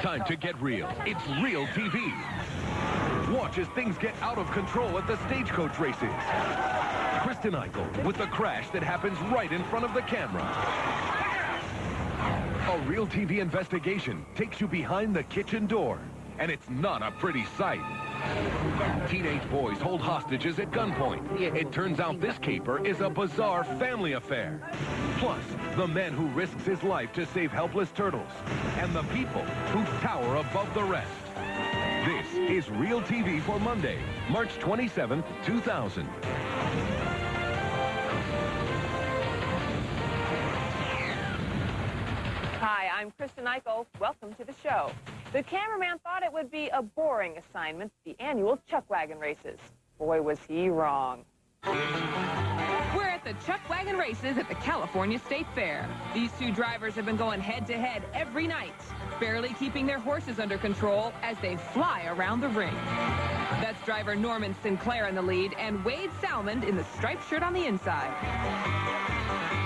Time to get real. It's Realtv. Watch as things get out of control at the stagecoach races. Kristen Eichel with the crash that happens right in front of the camera. A Realtv investigation takes you behind the kitchen door, and it's not a pretty sight. Teenage boys hold hostages at gunpoint. It turns out this caper is a bizarre family affair. Plus, the man who risks his life to save helpless turtles, and the people who tower above the rest. This is Realtv for Monday, March 27, 2000. Hi, I'm Kristen Eichel. Welcome to the show. The cameraman thought it would be a boring assignment, the annual chuck wagon races. Boy, was he wrong. We're at the chuck wagon races at the California State Fair. These two drivers have been going head-to-head every night, barely keeping their horses under control as they fly around the ring. That's driver Norman Sinclair in the lead and Wade Salmond in the striped shirt on the inside.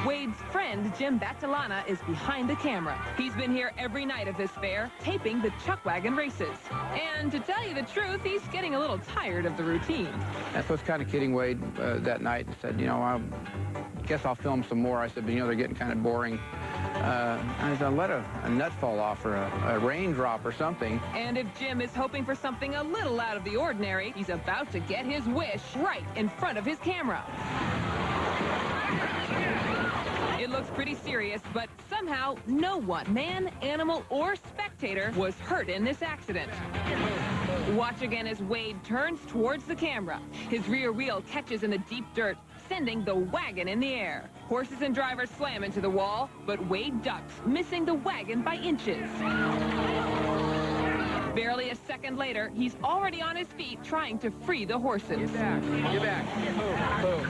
Wade's friend, Jim Battilana, is behind the camera. He's been here every night of this fair, taping the chuck wagon races. And to tell you the truth, he's getting a little tired of the routine. I was kind of kidding Wade that night and said, you know, I guess I'll film some more. I said, but, you know, they're getting kind of boring. I said, let a nut fall off or a raindrop or something. And if Jim is hoping for something a little out of the ordinary, he's about to get his wish right in front of his camera. It looks pretty serious, but somehow no one, man, animal, or spectator, was hurt in this accident. Watch again as Wade turns towards the camera. His rear wheel catches in the deep dirt, sending the wagon in the air. Horses and drivers slam into the wall, but Wade ducks, missing the wagon by inches. Barely a second later, he's already on his feet trying to free the horses. Get back. Get back. Boom.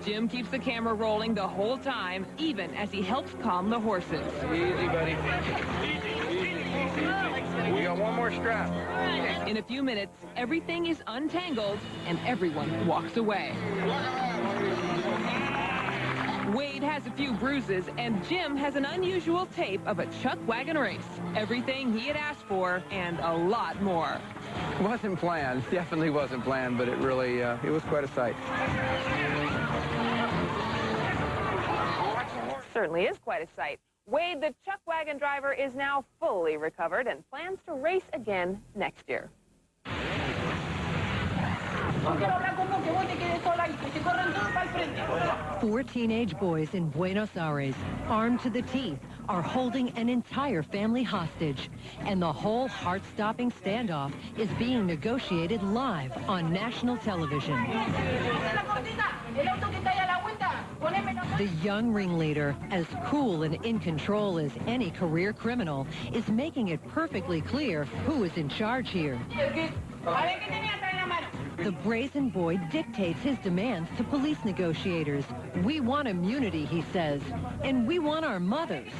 Jim keeps the camera rolling the whole time, even as he helps calm the horses. Easy, buddy. Easy. We got one more strap. In a few minutes, everything is untangled and everyone walks away. Wade has a few bruises, and Jim has an unusual tape of a chuck wagon race. Everything he had asked for, and a lot more. Wasn't planned. Definitely wasn't planned, but it really, it was quite a sight. Certainly is quite a sight. Wade, the chuck wagon driver, is now fully recovered and plans to race again next year. 4 teenage boys in Buenos Aires, armed to the teeth, are holding an entire family hostage. And the whole heart-stopping standoff is being negotiated live on national television. The young ringleader, as cool and in control as any career criminal, is making it perfectly clear who is in charge here. The brazen boy dictates his demands to police negotiators. We want immunity, he says, and we want our mothers.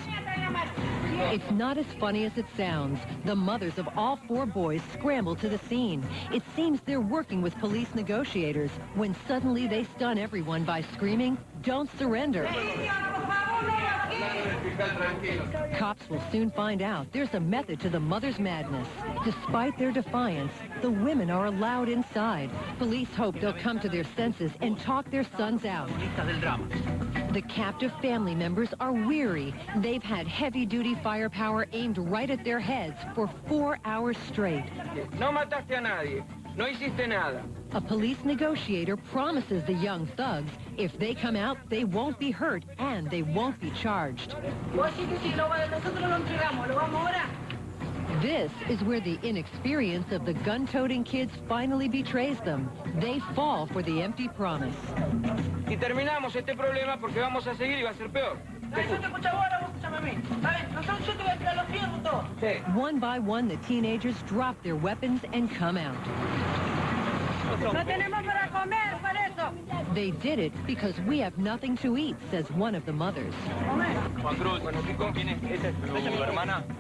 It's not as funny as it sounds. The mothers of all 4 boys scramble to the scene. It seems they're working with police negotiators when suddenly they stun everyone by screaming, "Don't surrender." Cops will soon find out there's a method to the mother's madness. Despite their defiance, the women are allowed inside. Police hope they'll come to their senses and talk their sons out. The captive family members are weary. They've had heavy-duty firepower aimed right at their heads for 4 hours straight. No mataste a nadie. No hiciste nada. A police negotiator promises the young thugs if they come out, they won't be hurt and they won't be charged. This is where the inexperience of the gun-toting kids finally betrays them. They fall for the empty promise. Y terminamos este problema porque vamos a seguir y va a ser peor. One by one, the teenagers drop their weapons and come out. No tenemos para comer, por eso. They did it because we have nothing to eat, says one of the mothers.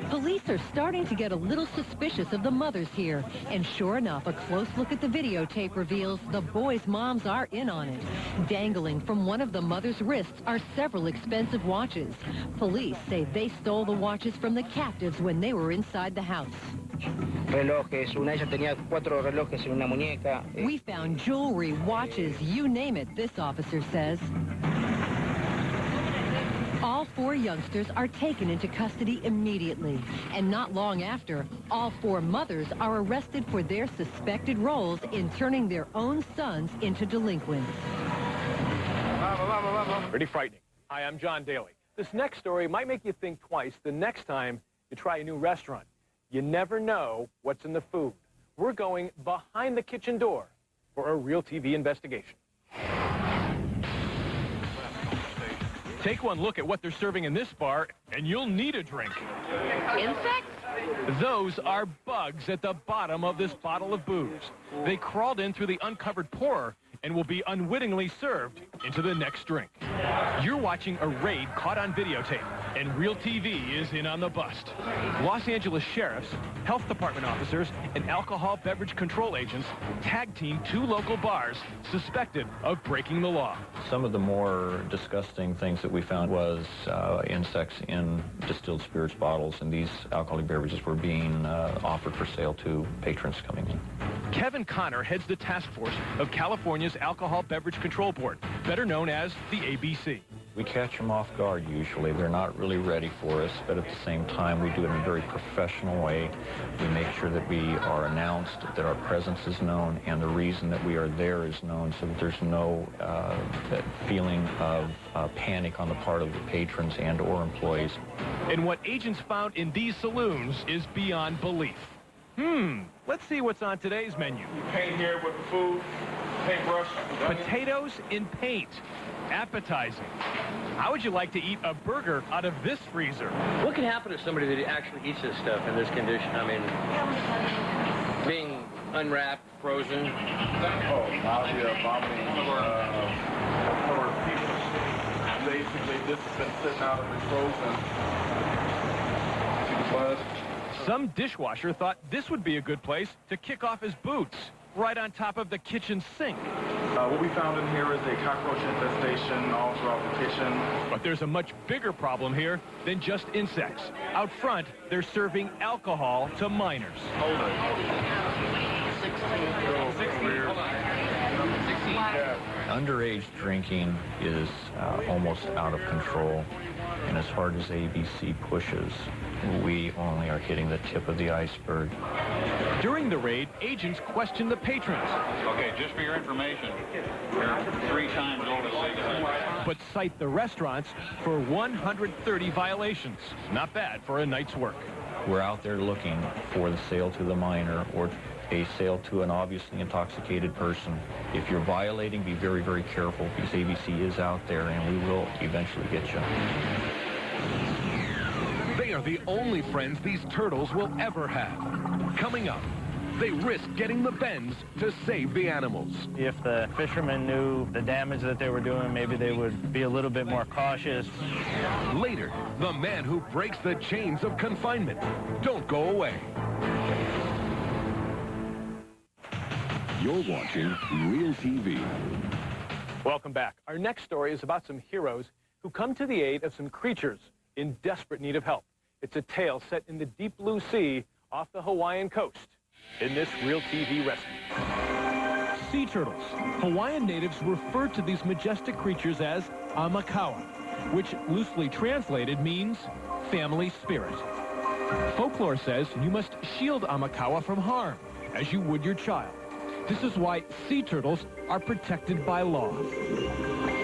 Police are starting to get a little suspicious of the mothers here. And sure enough, a close look at the videotape reveals the boys' moms are in on it. Dangling from one of the mother's wrists are several expensive watches. Police say they stole the watches from the captives when they were inside the house. We found jewelry, watches, you name it, this officer says. All 4 youngsters are taken into custody immediately. And not long after, all 4 mothers are arrested for their suspected roles in turning their own sons into delinquents. Pretty frightening. Hi, I'm John Daly. This next story might make you think twice the next time you try a new restaurant. You never know what's in the food. We're going behind the kitchen door for a Realtv investigation. Take one look at what they're serving in this bar, and you'll need a drink. Insects? Those are bugs at the bottom of this bottle of booze. They crawled in through the uncovered pourer and will be unwittingly served into the next drink. You're watching a raid caught on videotape, and Realtv is in on the bust. Los Angeles sheriffs, health department officers, and alcohol beverage control agents tag-teamed 2 local bars suspected of breaking the law. Some of the more disgusting things that we found was insects in distilled spirits bottles, and these alcoholic beverages were being offered for sale to patrons coming in. Kevin Connor heads the task force of California's Alcohol Beverage Control Board, better known as the ABC. We catch them off guard usually. They're not really ready for us, but at the same time, we do it in a very professional way. We make sure that we are announced, that our presence is known, and the reason that we are there is known, so that there's no that feeling of panic on the part of the patrons and or employees. And what agents found in these saloons is beyond belief. Let's see what's on today's menu. Paint here with the food, paintbrush. Potatoes in paint. Appetizing. How would you like to eat a burger out of this freezer? What can happen to somebody that actually eats this stuff in this condition? I mean, being unwrapped, frozen. Oh, nausea, vomiting, or people. Basically, this has been sitting out of the frozen. See the buzz? Some dishwasher thought this would be a good place to kick off his boots, right on top of the kitchen sink. What we found in here is a cockroach infestation all throughout the kitchen. But there's a much bigger problem here than just insects. Out front, they're serving alcohol to minors. Hold it. 16. Underage drinking is almost out of control, and as hard as ABC pushes, we only are hitting the tip of the iceberg. During the raid, agents questioned the patrons. Okay, just for your information, you're 3 times over 6. But cite the restaurants for 130 violations. Not bad for a night's work. We're out there looking for the sale to the minor or a sale to an obviously intoxicated person. If you're violating, be very, very careful, because ABC is out there and we will eventually get you. They are the only friends these turtles will ever have. Coming up, they risk getting the bends to save the animals. If the fishermen knew the damage that they were doing, maybe they would be a little bit more cautious. Later, the man who breaks the chains of confinement. Don't go away. You're watching Realtv. Welcome back. Our next story is about some heroes who come to the aid of some creatures in desperate need of help. It's a tale set in the deep blue sea off the Hawaiian coast in this Realtv rescue. Sea turtles. Hawaiian natives refer to these majestic creatures as amakawa, which loosely translated means family spirit. Folklore says you must shield amakawa from harm, as you would your child. This is why sea turtles are protected by law.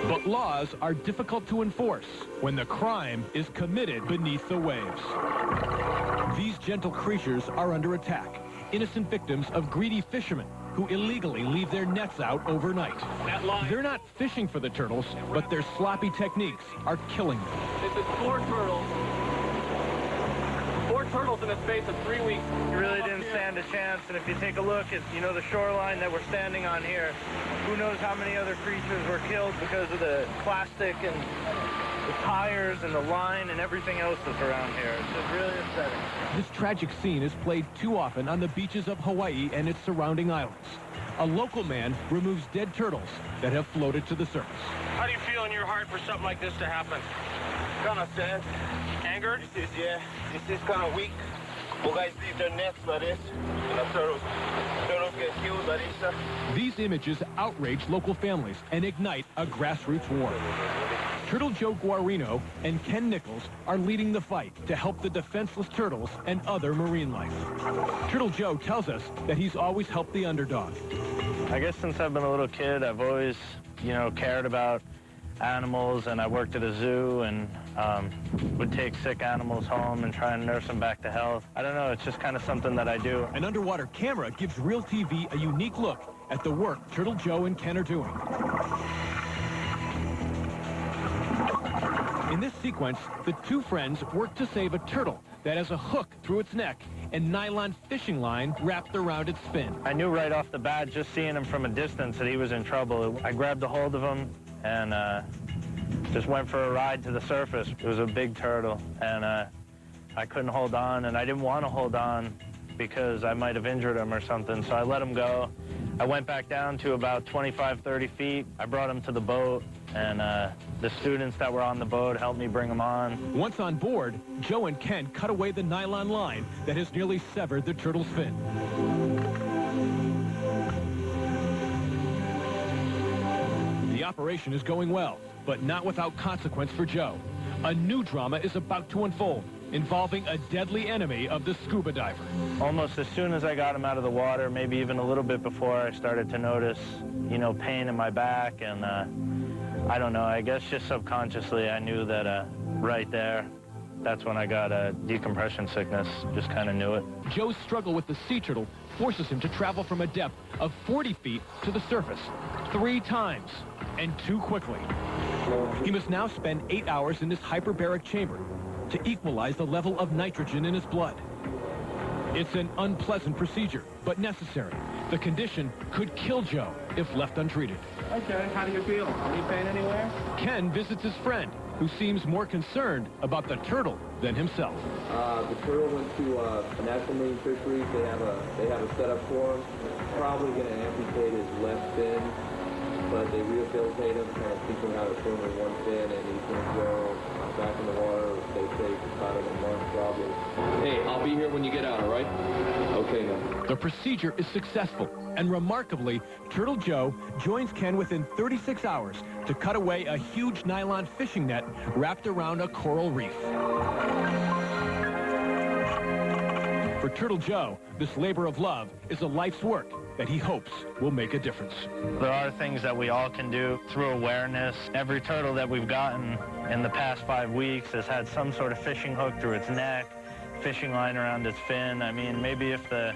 But laws are difficult to enforce when the crime is committed beneath the waves. These gentle creatures are under attack, innocent victims of greedy fishermen who illegally leave their nets out overnight. They're not fishing for the turtles, but their sloppy techniques are killing them. This is 4 turtles. 4 turtles turtles in the space of 3 weeks. You really didn't stand a chance, and if you take a look at, the shoreline that we're standing on here, who knows how many other creatures were killed because of the plastic and the tires and the line and everything else that's around here. It's just really upsetting. This tragic scene is played too often on the beaches of Hawaii and its surrounding islands. A local man removes dead turtles that have floated to the surface. How do you feel in your heart for something like this to happen? Kind of sad. Angered? This is kind of weak. You guys leave their nets like this, and the turtles get killed like this. These images outrage local families and ignite a grassroots war. Turtle Joe Guarino and Ken Nichols are leading the fight to help the defenseless turtles and other marine life. Turtle Joe tells us that he's always helped the underdog. I guess since I've been a little kid, I've always, cared about animals, and I worked at a zoo and would take sick animals home and try and nurse them back to health. I don't know, it's just kind of something that I do. An underwater camera gives Realtv a unique look at the work Turtle Joe and Ken are doing. In this sequence, the two friends work to save a turtle that has a hook through its neck and nylon fishing line wrapped around its fin. I knew right off the bat, just seeing him from a distance, that he was in trouble. I grabbed a hold of him and just went for a ride to the surface. It was a big turtle, and I couldn't hold on, and I didn't want to hold on because I might have injured him or something, so I let him go. I went back down to about 25, 30 feet. I brought him to the boat, and the students that were on the boat helped me bring him on. Once on board, Joe and Ken cut away the nylon line that has nearly severed the turtle's fin. The operation is going well, but not without consequence for Joe. A new drama is about to unfold, involving a deadly enemy of the scuba diver. Almost as soon as I got him out of the water, maybe even a little bit before, I started to notice, pain in my back, and I don't know, I guess just subconsciously I knew that right there, that's when I got a decompression sickness, just kind of knew it. Joe's struggle with the sea turtle forces him to travel from a depth of 40 feet to the surface 3 times, and too quickly. He must now spend 8 hours in this hyperbaric chamber to equalize the level of nitrogen in his blood. It's an unpleasant procedure, but necessary. The condition could kill Joe if left untreated. Okay, how do you feel? Any pain anywhere? Ken visits his friend, who seems more concerned about the turtle than himself. The turtle went to a natural marine fisheries. They have a setup for him. Probably going to amputate his left fin, but they rehabilitate him, kind of teach him how to swim with one fin, and he's going to go back in the water. They say about in a month, probably. Hey, I'll be here when you get out, all right? Okay, then. The procedure is successful, and remarkably, Turtle Joe joins Ken within 36 hours to cut away a huge nylon fishing net wrapped around a coral reef. For Turtle Joe, this labor of love is a life's work that he hopes will make a difference. There are things that we all can do through awareness. Every turtle that we've gotten in the past 5 weeks has had some sort of fishing hook through its neck, fishing line around its fin. I mean, maybe if the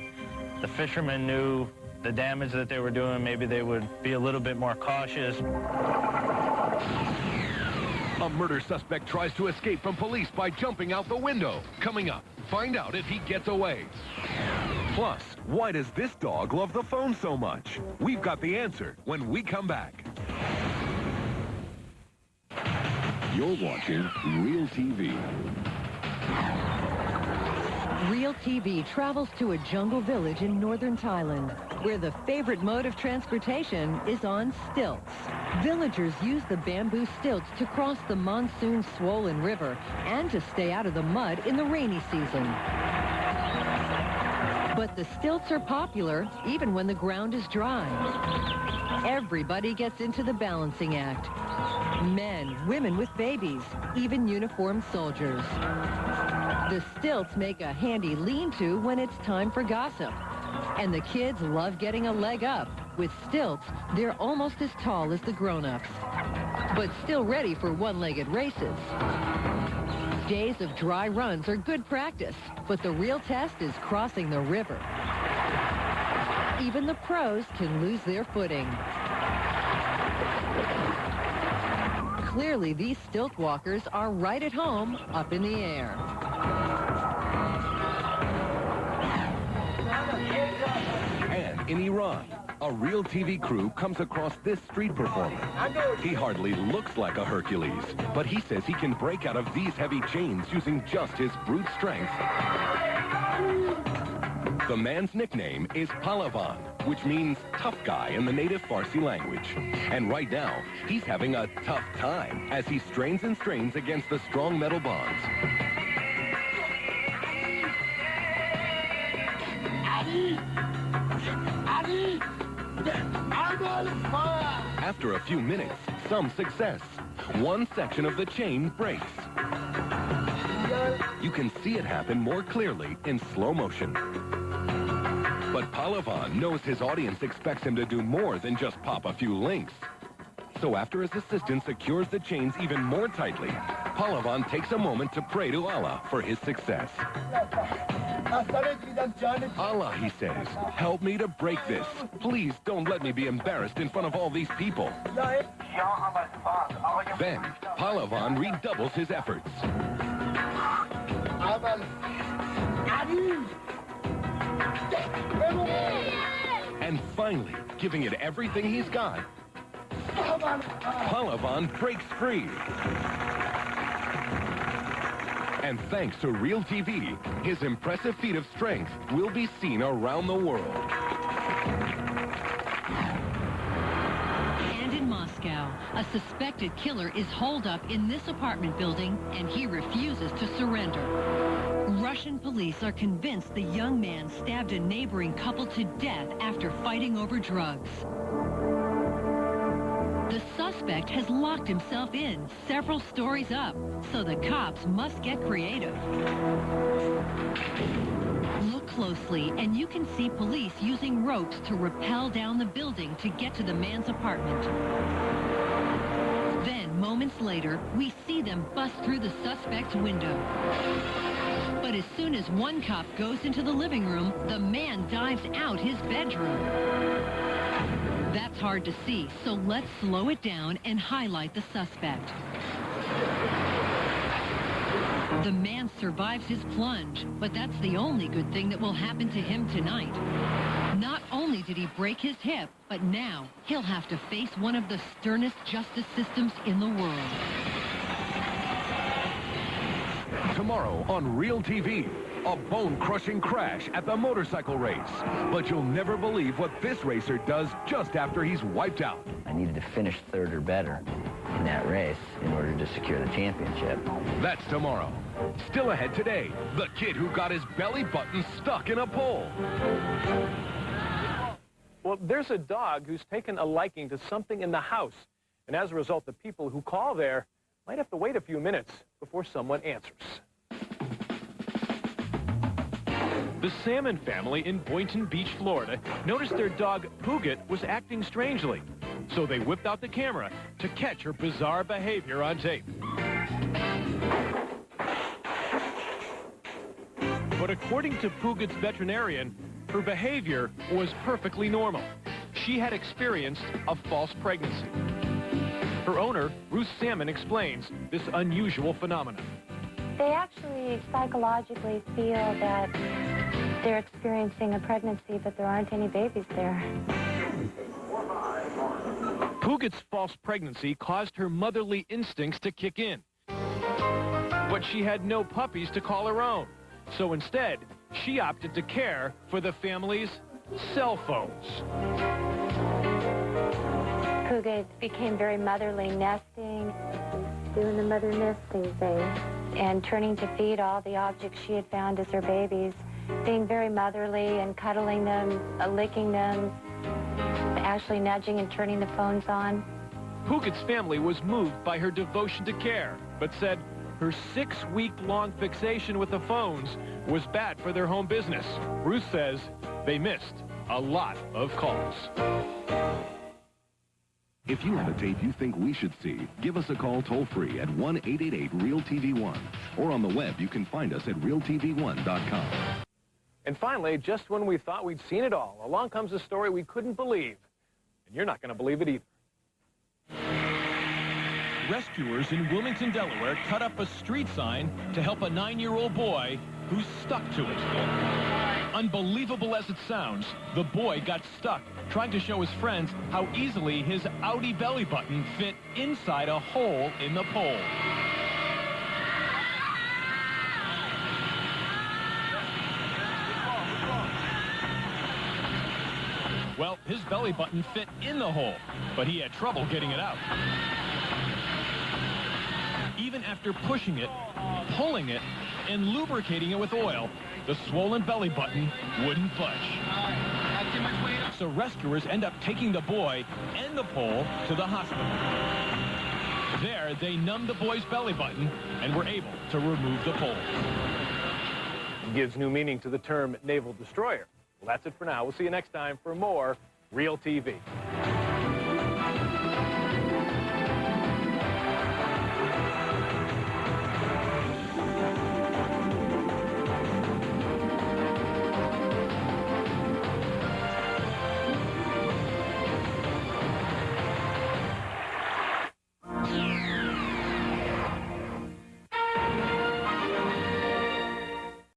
fishermen knew the damage that they were doing, maybe they would be a little bit more cautious. A murder suspect tries to escape from police by jumping out the window. Coming up, find out if he gets away. Plus, why does this dog love the phone so much? We've got the answer when we come back. You're watching Realtv. Realtv travels to a jungle village in northern Thailand, where the favorite mode of transportation is on stilts. Villagers use the bamboo stilts to cross the monsoon-swollen river and to stay out of the mud in the rainy season. But the stilts are popular even when the ground is dry. Everybody gets into the balancing act. Men, women with babies, even uniformed soldiers. The stilts make a handy lean-to when it's time for gossip. And the kids love getting a leg up. With stilts, they're almost as tall as the grown-ups, but still ready for one-legged races. Days of dry runs are good practice, but the real test is crossing the river. Even the pros can lose their footing. Clearly, these stilt walkers are right at home up in the air. In Iran, a Realtv crew comes across this street performer. He hardly looks like a Hercules, but he says he can break out of these heavy chains using just his brute strength. The man's nickname is Palavan, which means tough guy in the native Farsi language. And right now, he's having a tough time as he strains and strains against the strong metal bonds. After a few minutes, some success. One section of the chain breaks. You can see it happen more clearly in slow motion. But Palavan knows his audience expects him to do more than just pop a few links. So after his assistant secures the chains even more tightly, Palavan takes a moment to pray to Allah for his success. Allah, he says, help me to break this. Please don't let me be embarrassed in front of all these people. Then, Palavan redoubles his efforts. And finally, giving it everything he's got, Palavan breaks free. And thanks to Realtv, his impressive feat of strength will be seen around the world. And in Moscow, a suspected killer is holed up in this apartment building, and he refuses to surrender. Russian police are convinced the young man stabbed a neighboring couple to death after fighting over drugs. The suspect has locked himself in several stories up, so the cops must get creative. Look closely, and you can see police using ropes to rappel down the building to get to the man's apartment. Then, moments later, we see them bust through the suspect's window. But as soon as one cop goes into the living room, the man dives out his bedroom. That's hard to see, so let's slow it down and highlight the suspect. The man survives his plunge, but that's the only good thing that will happen to him tonight. Not only did he break his hip, but now he'll have to face one of the sternest justice systems in the world. Tomorrow on Realtv, a bone-crushing crash at the motorcycle race. But you'll never believe what this racer does just after he's wiped out. I needed to finish third or better in that race in order to secure the championship. That's tomorrow. Still ahead today, the kid who got his belly button stuck in a pole. Well, there's a dog who's taken a liking to something in the house. And as a result, the people who call there might have to wait a few minutes before someone answers. The Salmon family in Boynton Beach, Florida, noticed their dog, Puget, was acting strangely. So they whipped out the camera to catch her bizarre behavior on tape. But according to Puget's veterinarian, her behavior was perfectly normal. She had experienced a false pregnancy. Her owner, Ruth Salmon, explains this unusual phenomenon. They actually psychologically feel that they're experiencing a pregnancy, but there aren't any babies there. Puget's false pregnancy caused her motherly instincts to kick in. But she had no puppies to call her own. So instead, she opted to care for the family's cell phones. Puget became very motherly, nesting, doing the mother nesting thing, and turning to feed all the objects she had found as her babies, being very motherly and cuddling them, licking them, actually nudging and turning the phones on. Puget's family was moved by her devotion to care, but said her 6-week-long fixation with the phones was bad for their home business. Ruth says they missed a lot of calls. If you have a tape you think we should see, give us a call toll-free at 1-888-REAL-TV1. Or on the web, you can find us at realtv1.com. And finally, just when we thought we'd seen it all, along comes a story we couldn't believe. And you're not going to believe it either. Rescuers in Wilmington, Delaware, cut up a street sign to help a 9-year-old boy who's stuck to it. unbelievable as it sounds, the boy got stuck trying to show his friends how easily his Audi belly button fit inside a hole in the pole. Well, his belly button fit in the hole, but he had trouble getting it out. Even after pushing it, pulling it, and lubricating it with oil, the swollen belly button wouldn't budge. So rescuers end up taking the boy and the pole to the hospital. There, they numbed the boy's belly button and were able to remove the pole. It gives new meaning to the term naval destroyer. Well, that's it for now. We'll see you next time for more Real TV.